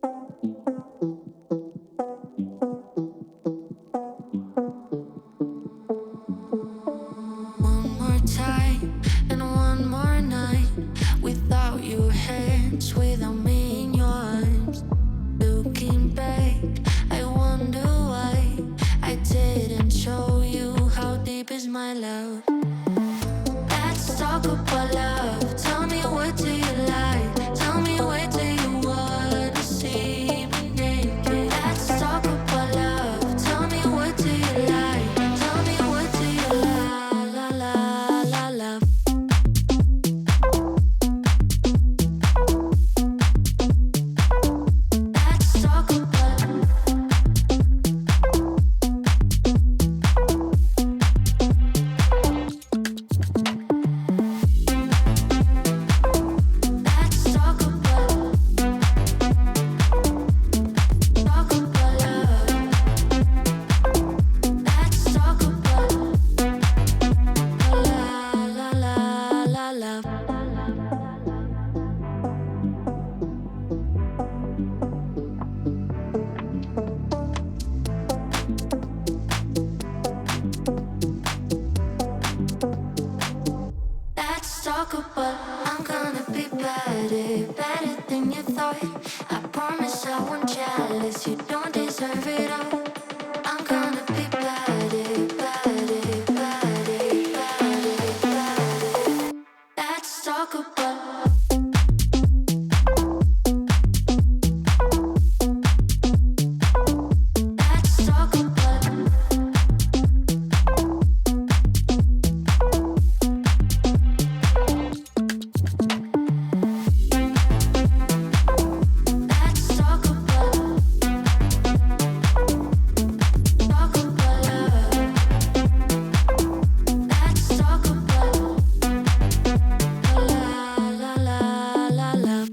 One more time and one more night without your hands, without me in your arms. Looking back, I wonder why I didn't show you how deep is my love. Let's talk about love. Tell me, what do you like? Tell me, where do you wanna see me naked? Let's talk about love. Tell me, what do you like? Tell me, what do you love? Let's talk about let's talk about love. Let's talk about love. Let's talk about I'm gonna be better, better than you thought. I promise I won't jealous, you don't deserve it all. I'm gonna be better, better, better, better, better. Let's talk about let's talk about let's talk about love. Let's talk about love.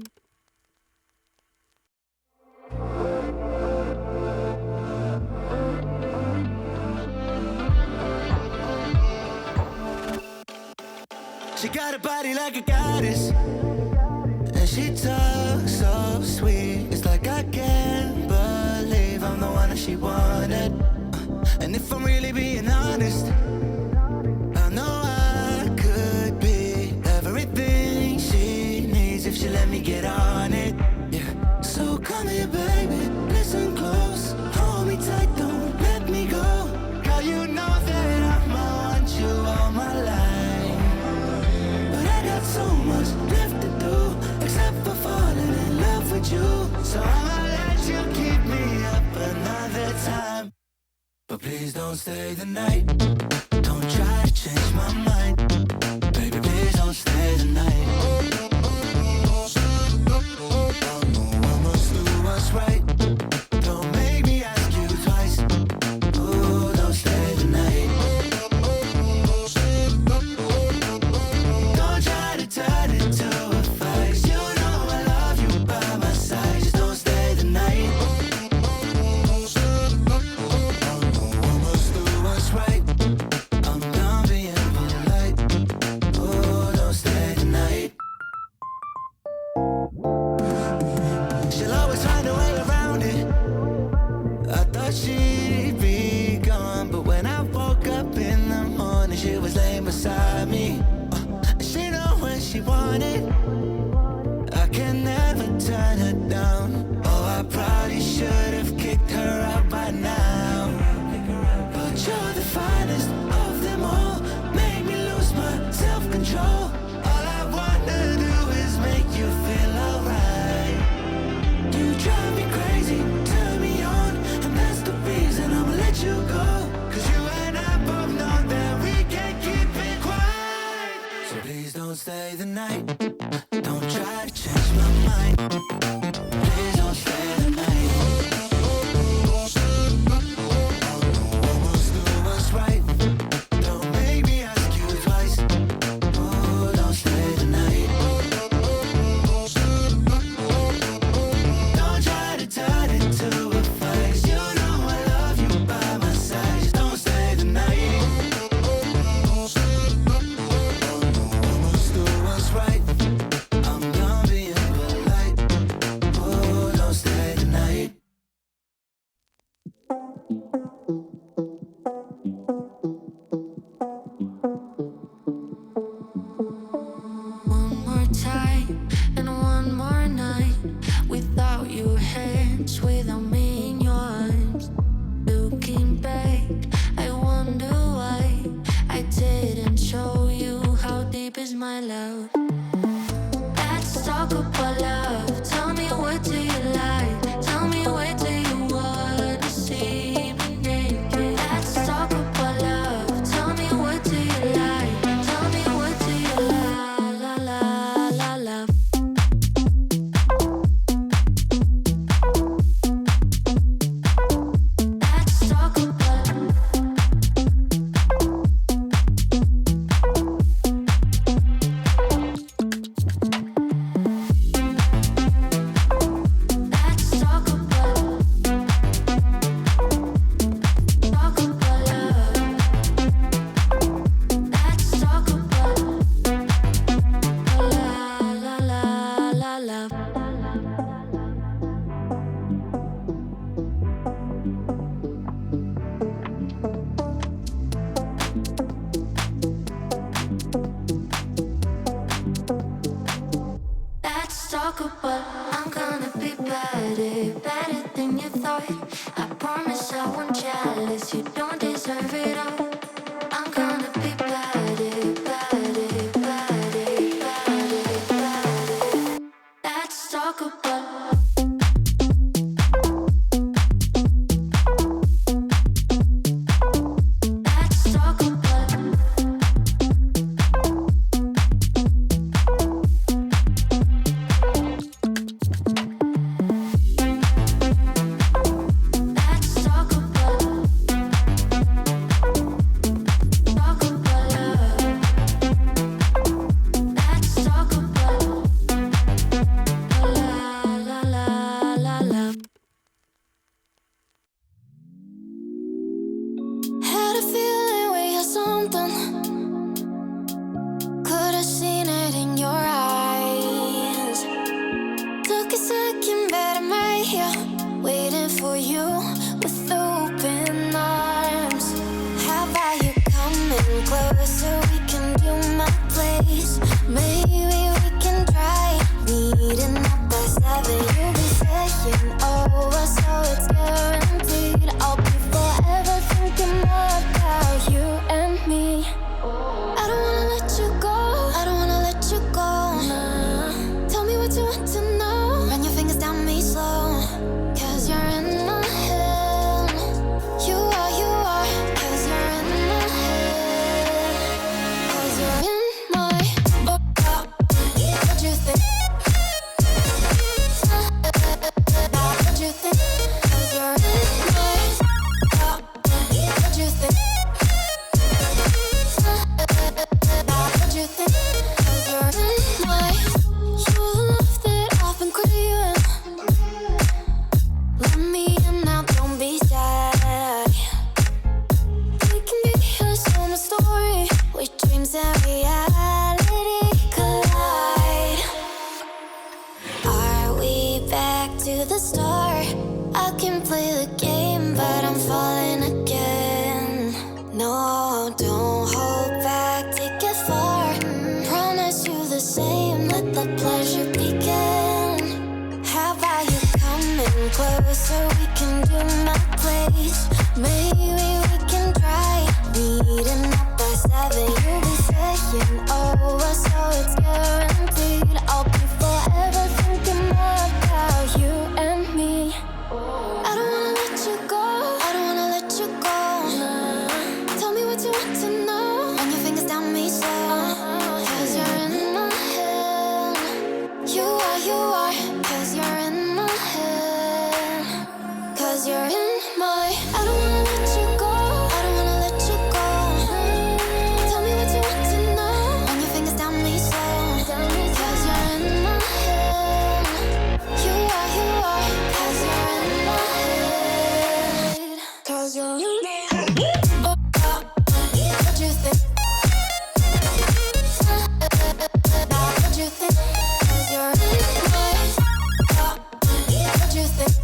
She got a body like a goddess, and she talks so sweet. It's like I can't believe I'm the one that she wanted. And if I'm really being honest, I know I could be everything she needs if she let me get on it. Yeah. So come here, baby, listen close, hold me tight, don't let me go. Girl, you know that I'ma want you all my life. But I got so much left to do, except for falling in love with you. So I'ma let you keep me up another time. But please don't stay the night. Don't try to change my mind. Baby, please don't stay the night. I must do what's right. Don't make me ask you twice. Oh, don't stay the night. Don't try to turn it to a fight. You know I love you by my side. Just don't stay the night. I must do what's right. I'm done being polite. Oh, don't stay the night. better, better than you thought. I promise I won't jealous. You don't deserve it all. I'm gonna be better, better, better, better, better. Let's talk about. What you think?